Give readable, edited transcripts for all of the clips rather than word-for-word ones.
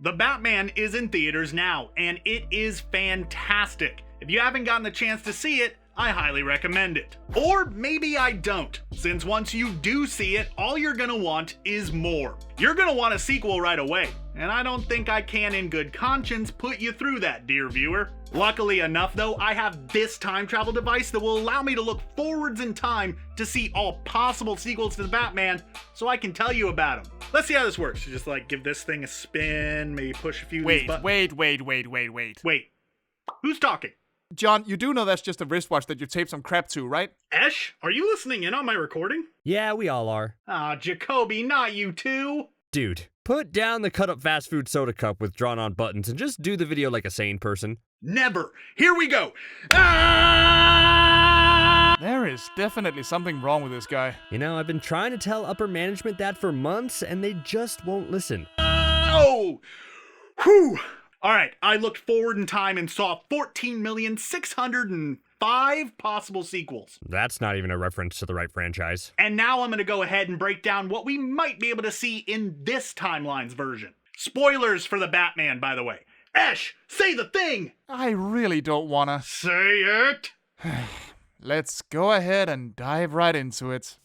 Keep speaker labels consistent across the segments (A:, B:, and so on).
A: The Batman is in theaters now, and it is fantastic. If you haven't gotten the chance to see it, I highly recommend it. Or maybe I don't, since once you do see it, all you're gonna want is more. You're gonna want a sequel right away, and I don't think I can in good conscience put you through that, dear viewer. Luckily enough though, I have this time travel device that will allow me to look forwards in time to see all possible sequels to the Batman, so I can tell you about them. Let's see how this works. You just like give this thing a spin, maybe push a few of these buttons.
B: Wait.
A: Who's talking?
B: John, you do know that's just a wristwatch that you taped some crap to, right?
A: Esh, are you listening in on my recording?
C: Yeah, we all are.
A: Ah, Jacoby, not you too.
C: Dude, put down the cut-up fast food soda cup with drawn-on buttons and just do the video like a sane person.
A: Never. Here we go. Ah!
B: There is definitely something wrong with this guy.
C: You know, I've been trying to tell upper management that for months, and they just won't listen.
A: Oh! Whew! Alright, I looked forward in time and saw 14,605 possible sequels.
C: That's not even a reference to the right franchise.
A: And now I'm gonna go ahead and break down what we might be able to see in this timeline's version. Spoilers for the Batman, by the way. Esh, say the thing!
B: I really don't wanna.
A: Say it!
B: Let's go ahead and dive right into it.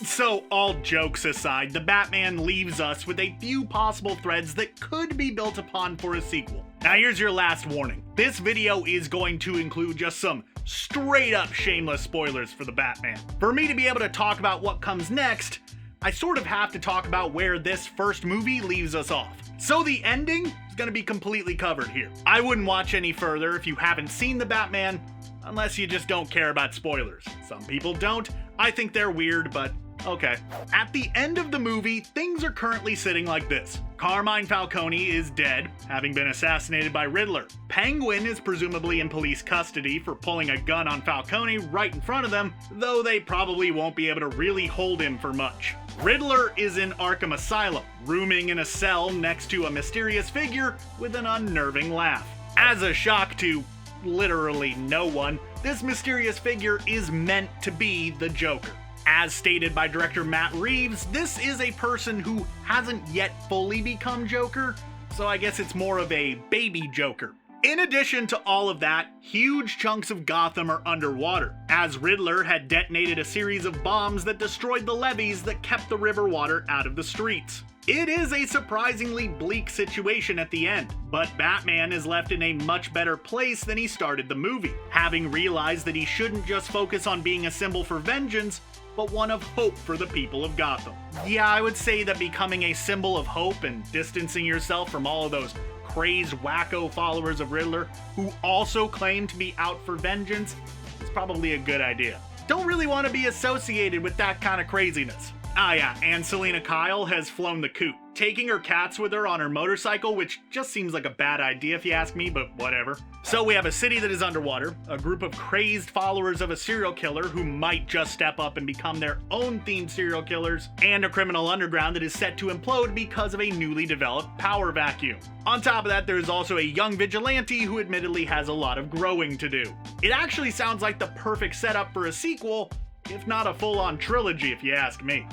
A: So, all jokes aside, the Batman leaves us with a few possible threads that could be built upon for a sequel. Now here's your last warning. This video is going to include just some straight up shameless spoilers for the Batman. For me to be able to talk about what comes next, I sort of have to talk about where this first movie leaves us off. So the ending is going to be completely covered here. I wouldn't watch any further if you haven't seen the Batman, unless you just don't care about spoilers. Some people don't. I think they're weird, but okay. At the end of the movie, things are currently sitting like this. Carmine Falcone is dead, having been assassinated by Riddler. Penguin is presumably in police custody for pulling a gun on Falcone right in front of them, though they probably won't be able to really hold him for much. Riddler is in Arkham Asylum, rooming in a cell next to a mysterious figure with an unnerving laugh. As a shock to literally no one, this mysterious figure is meant to be the Joker. As stated by director Matt Reeves, this is a person who hasn't yet fully become Joker, so I guess it's more of a baby Joker. In addition to all of that, huge chunks of Gotham are underwater, as Riddler had detonated a series of bombs that destroyed the levees that kept the river water out of the streets. It is a surprisingly bleak situation at the end, but Batman is left in a much better place than he started the movie, having realized that he shouldn't just focus on being a symbol for vengeance, but one of hope for the people of Gotham. Yeah, I would say that becoming a symbol of hope and distancing yourself from all of those crazed wacko followers of Riddler who also claim to be out for vengeance is probably a good idea. Don't really want to be associated with that kind of craziness. Ah yeah, and Selena Kyle has flown the coop, taking her cats with her on her motorcycle, which just seems like a bad idea if you ask me, but whatever. So we have a city that is underwater, a group of crazed followers of a serial killer who might just step up and become their own themed serial killers, and a criminal underground that is set to implode because of a newly developed power vacuum. On top of that, there is also a young vigilante who admittedly has a lot of growing to do. It actually sounds like the perfect setup for a sequel, if not a full-on trilogy if you ask me.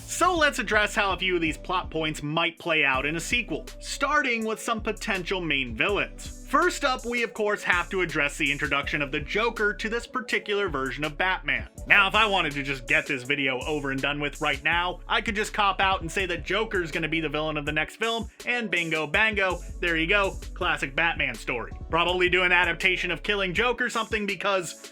A: So let's address how a few of these plot points might play out in a sequel, starting with some potential main villains. First up, we of course have to address the introduction of the Joker to this particular version of Batman. Now, if I wanted to just get this video over and done with right now, I could just cop out and say that Joker's gonna be the villain of the next film, and bingo bango, there you go, classic Batman story. Probably do an adaptation of Killing Joke or something because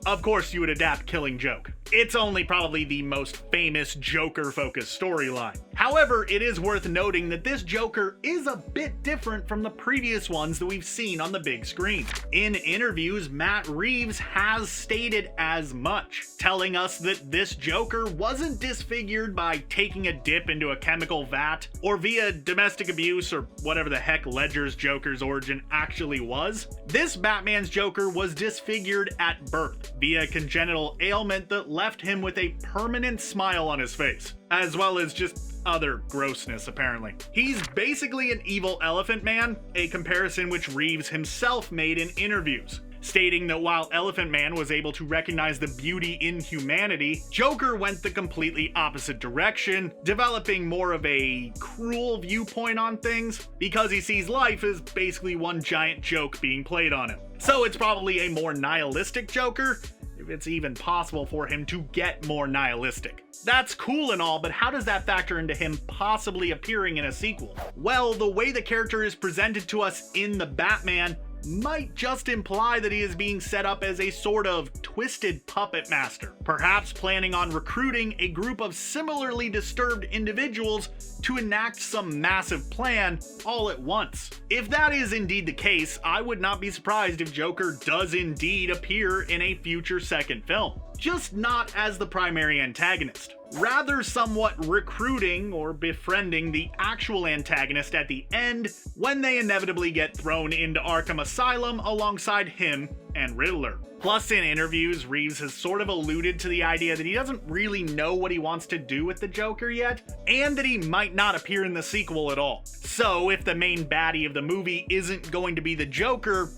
A: of course you would adapt Killing Joke. It's only probably the most famous Joker-focused storyline. However, it is worth noting that this Joker is a bit different from the previous ones that we've seen on the big screen. In interviews, Matt Reeves has stated as much, telling us that this Joker wasn't disfigured by taking a dip into a chemical vat, or via domestic abuse, or whatever the heck Ledger's Joker's origin actually was. This Batman's Joker was disfigured at birth, via a congenital ailment that left him with a permanent smile on his face, as well as just other grossness apparently. He's basically an evil elephant man, a comparison which Reeves himself made in interviews. stating that while Elephant Man was able to recognize the beauty in humanity, Joker went the completely opposite direction, developing more of a cruel viewpoint on things, because he sees life as basically one giant joke being played on him. So it's probably a more nihilistic Joker, if it's even possible for him to get more nihilistic. That's cool and all, but how does that factor into him possibly appearing in a sequel? Well, the way the character is presented to us in The Batman might just imply that he is being set up as a sort of twisted puppet master, perhaps planning on recruiting a group of similarly disturbed individuals to enact some massive plan all at once. If that is indeed the case, I would not be surprised if Joker does indeed appear in a future second film, just not as the primary antagonist, rather somewhat recruiting or befriending the actual antagonist at the end when they inevitably get thrown into Arkham Asylum alongside him and Riddler. Plus, in interviews, Reeves has sort of alluded to the idea that he doesn't really know what he wants to do with the Joker yet, and that he might not appear in the sequel at all. So, if the main baddie of the movie isn't going to be the Joker,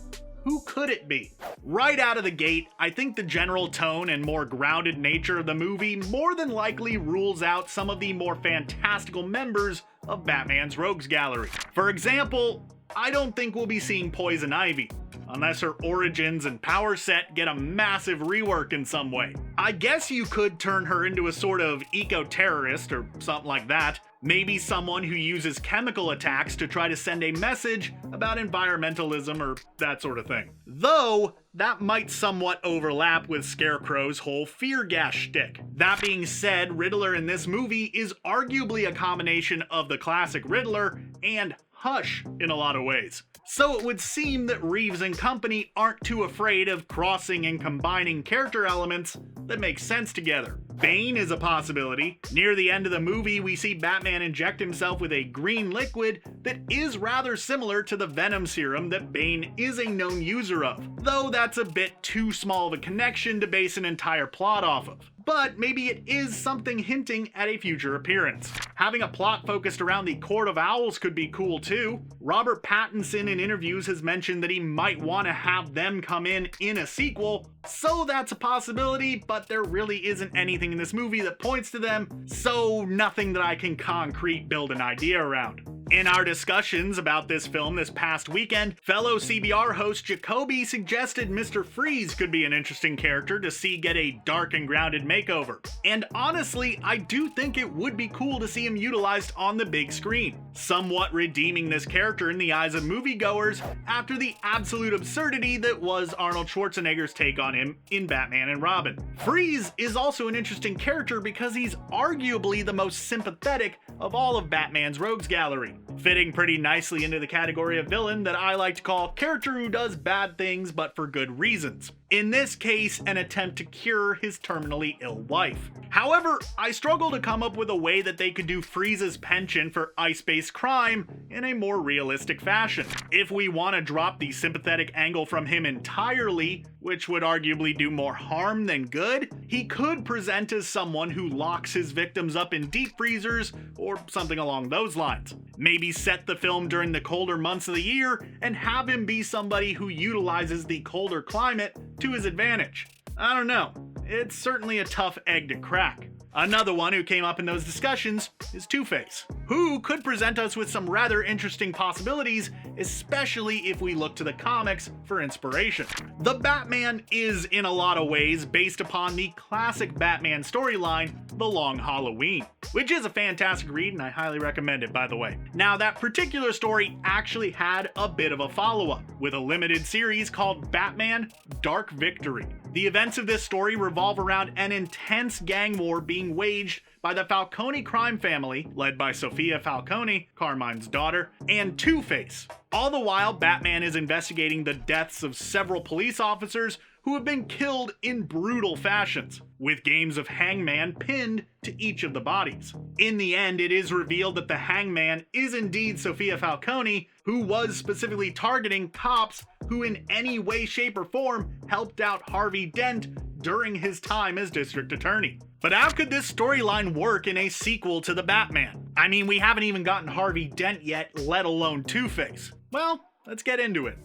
A: who could it be? Right out of the gate, I think the general tone and more grounded nature of the movie more than likely rules out some of the more fantastical members of Batman's rogues gallery. For example, I don't think we'll be seeing Poison Ivy, unless her origins and power set get a massive rework in some way. I guess you could turn her into a sort of eco-terrorist or something like that. Maybe someone who uses chemical attacks to try to send a message about environmentalism or that sort of thing. Though, that might somewhat overlap with Scarecrow's whole fear gas shtick. That being said, Riddler in this movie is arguably a combination of the classic Riddler and Hush in a lot of ways. So it would seem that Reeves and company aren't too afraid of crossing and combining character elements that make sense together. Bane is a possibility. Near the end of the movie, we see Batman inject himself with a green liquid that is rather similar to the Venom serum that Bane is a known user of, though that's a bit too small of a connection to base an entire plot off of. But maybe it is something hinting at a future appearance. Having a plot focused around the Court of Owls could be cool too. Robert Pattinson in interviews has mentioned that he might want to have them come in a sequel, so that's a possibility, but there really isn't anything in this movie that points to them, so nothing that I can concrete build an idea around. In our discussions about this film this past weekend, fellow CBR host Jacoby suggested Mr. Freeze could be an interesting character to see get a dark and grounded makeover. And honestly, I do think it would be cool to see him utilized on the big screen, somewhat redeeming this character in the eyes of moviegoers after the absolute absurdity that was Arnold Schwarzenegger's take on him in Batman and Robin. Freeze is also an interesting character because he's arguably the most sympathetic of all of Batman's rogues gallery, fitting pretty nicely into the category of villain that I like to call character who does bad things but for good reasons. In this case, an attempt to cure his terminally ill wife. However, I struggle to come up with a way that they could do Freeze's penchant for ice-based crime in a more realistic fashion. If we want to drop the sympathetic angle from him entirely, which would arguably do more harm than good, he could present as someone who locks his victims up in deep freezers or something along those lines. Maybe set the film during the colder months of the year and have him be somebody who utilizes the colder climate to his advantage. I don't know. It's certainly a tough egg to crack. Another one who came up in those discussions is Two-Face, who could present us with some rather interesting possibilities, especially if we look to the comics for inspiration. The Batman is in a lot of ways based upon the classic Batman storyline, The Long Halloween, which is a fantastic read and I highly recommend it, by the way. Now, that particular story actually had a bit of a follow-up with a limited series called Batman Dark Victory. The events of this story revolve around an intense gang war being waged by the Falcone crime family, led by Sophia Falcone, Carmine's daughter, and Two-Face. All the while, Batman is investigating the deaths of several police officers who have been killed in brutal fashions, with games of hangman pinned to each of the bodies. In the end, it is revealed that the hangman is indeed Sophia Falcone, who was specifically targeting cops who in any way, shape, or form helped out Harvey Dent during his time as district attorney. But how could this storyline work in a sequel to The Batman? I mean, we haven't even gotten Harvey Dent yet, let alone Two-Face. Well, let's get into it.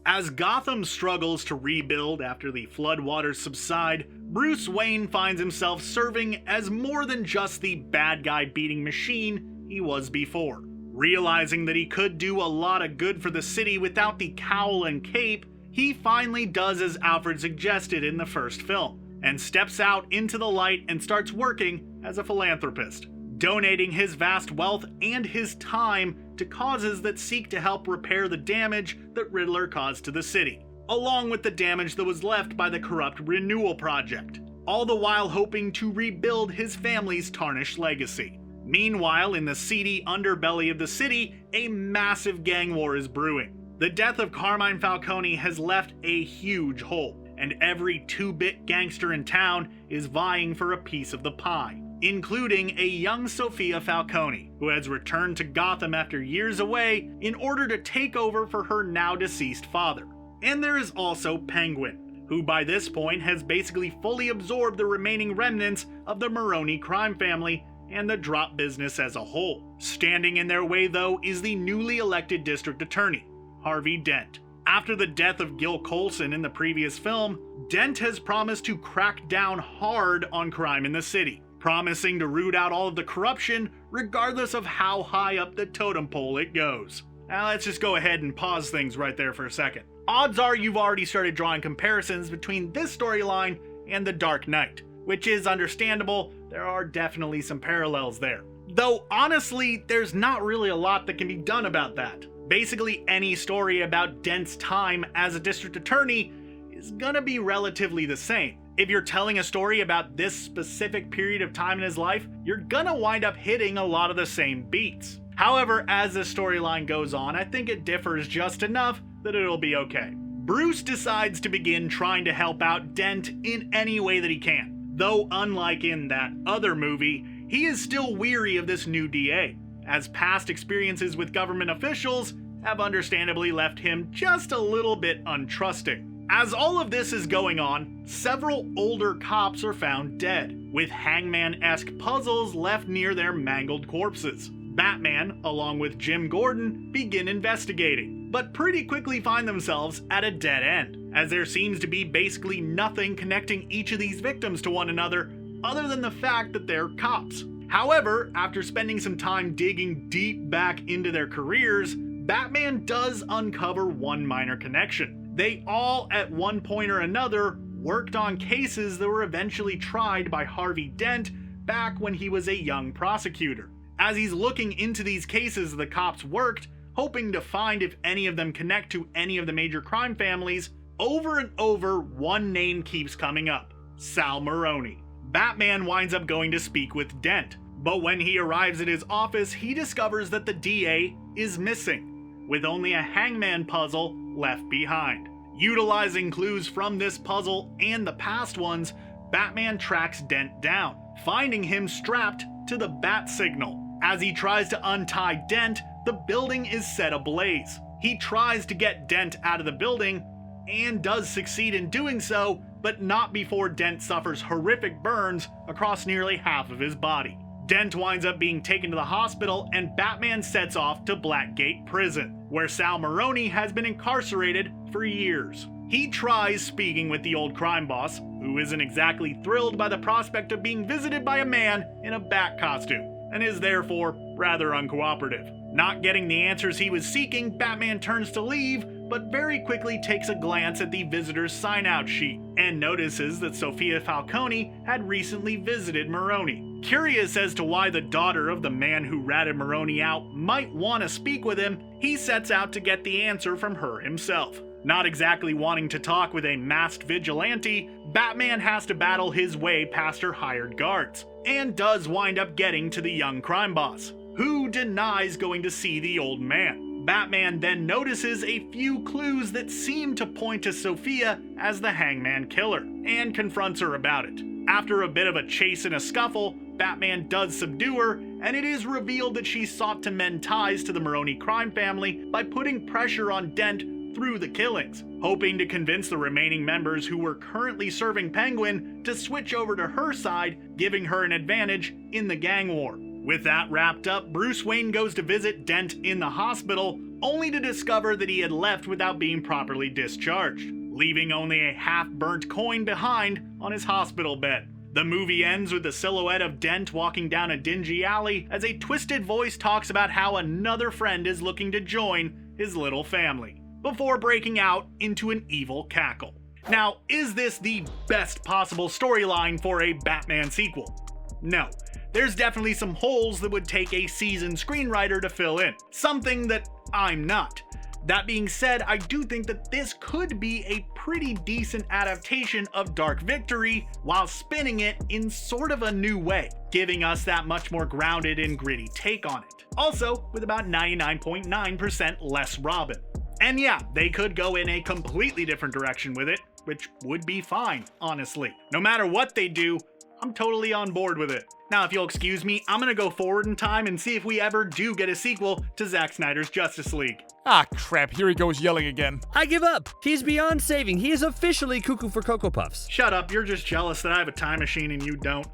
A: As Gotham struggles to rebuild after the floodwaters subside, Bruce Wayne finds himself serving as more than just the bad guy beating machine he was before. Realizing that he could do a lot of good for the city without the cowl and cape, he finally does as Alfred suggested in the first film, and steps out into the light and starts working as a philanthropist, donating his vast wealth and his time to causes that seek to help repair the damage that Riddler caused to the city, along with the damage that was left by the corrupt Renewal Project, all the while hoping to rebuild his family's tarnished legacy. Meanwhile, in the seedy underbelly of the city, a massive gang war is brewing. The death of Carmine Falcone has left a huge hole, and every two-bit gangster in town is vying for a piece of the pie, including a young Sophia Falcone, who has returned to Gotham after years away in order to take over for her now-deceased father. And there is also Penguin, who by this point has basically fully absorbed the remaining remnants of the Maroni crime family and the drop business as a whole. Standing in their way, though, is the newly elected district attorney, Harvey Dent. After the death of Gil Colson in the previous film, Dent has promised to crack down hard on crime in the city, promising to root out all of the corruption regardless of how high up the totem pole it goes. Now let's just go ahead and pause things right there for a second. Odds are you've already started drawing comparisons between this storyline and The Dark Knight, which is understandable. There are definitely some parallels there. Though honestly, there's not really a lot that can be done about that. Basically any story about Dent's time as a district attorney is gonna be relatively the same. If you're telling a story about this specific period of time in his life, you're gonna wind up hitting a lot of the same beats. However, as the storyline goes on, I think it differs just enough that it'll be okay. Bruce decides to begin trying to help out Dent in any way that he can. Though unlike in that other movie, he is still weary of this new DA, as past experiences with government officials have understandably left him just a little bit untrusting. As all of this is going on, several older cops are found dead, with hangman-esque puzzles left near their mangled corpses. Batman, along with Jim Gordon, begin investigating, but pretty quickly find themselves at a dead end, as there seems to be basically nothing connecting each of these victims to one another other than the fact that they're cops. However, after spending some time digging deep back into their careers, Batman does uncover one minor connection. They all, at one point or another, worked on cases that were eventually tried by Harvey Dent back when he was a young prosecutor. As he's looking into these cases the cops worked, hoping to find if any of them connect to any of the major crime families, over and over one name keeps coming up: Sal Maroni. Batman winds up going to speak with Dent, but when he arrives at his office, he discovers that the DA is missing, with only a hangman puzzle left behind. Utilizing clues from this puzzle and the past ones, Batman tracks Dent down, finding him strapped to the bat signal. As he tries to untie Dent, the building is set ablaze. He tries to get Dent out of the building, and does succeed in doing so, but not before Dent suffers horrific burns across nearly half of his body. Dent winds up being taken to the hospital, and Batman sets off to Blackgate Prison, where Sal Maroni has been incarcerated for years. He tries speaking with the old crime boss, who isn't exactly thrilled by the prospect of being visited by a man in a bat costume, and is therefore rather uncooperative. Not getting the answers he was seeking, Batman turns to leave, but very quickly takes a glance at the visitor's sign-out sheet, and notices that Sophia Falcone had recently visited Maroni. Curious as to why the daughter of the man who ratted Maroni out might want to speak with him, he sets out to get the answer from her himself. Not exactly wanting to talk with a masked vigilante, Batman has to battle his way past her hired guards, and does wind up getting to the young crime boss, who denies going to see the old man. Batman then notices a few clues that seem to point to Sophia as the hangman killer, and confronts her about it. After a bit of a chase and a scuffle, Batman does subdue her, and it is revealed that she sought to mend ties to the Maroni crime family by putting pressure on Dent through the killings, hoping to convince the remaining members who were currently serving Penguin to switch over to her side, giving her an advantage in the gang war. With that wrapped up, Bruce Wayne goes to visit Dent in the hospital, only to discover that he had left without being properly discharged, leaving only a half-burnt coin behind on his hospital bed. The movie ends with the silhouette of Dent walking down a dingy alley as a twisted voice talks about how another friend is looking to join his little family, before breaking out into an evil cackle. Now, is this the best possible storyline for a Batman sequel? No. There's definitely some holes that would take a seasoned screenwriter to fill in, something that I'm not. That being said, I do think that this could be a pretty decent adaptation of Dark Victory while spinning it in sort of a new way, giving us that much more grounded and gritty take on it. Also, with about 99.9% less Robin. And yeah, they could go in a completely different direction with it, which would be fine, honestly. No matter what they do, I'm totally on board with it. Now, if you'll excuse me, I'm gonna go forward in time and see if we ever do get a sequel to Zack Snyder's Justice League.
B: Ah, crap, here he goes yelling again.
C: I give up. He's beyond saving. He is officially cuckoo for Cocoa Puffs.
A: Shut up, you're just jealous that I have a time machine and you don't.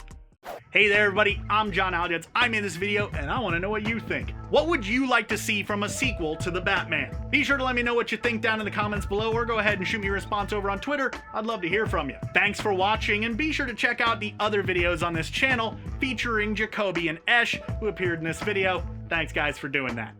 A: Hey there everybody, I'm John Aljets. I made this video and I want to know what you think. What would you like to see from a sequel to The Batman? Be sure to let me know what you think down in the comments below, or go ahead and shoot me a response over on Twitter. I'd love to hear from you. Thanks for watching, and be sure to check out the other videos on this channel featuring Jacoby and Esh, who appeared in this video. Thanks guys for doing that.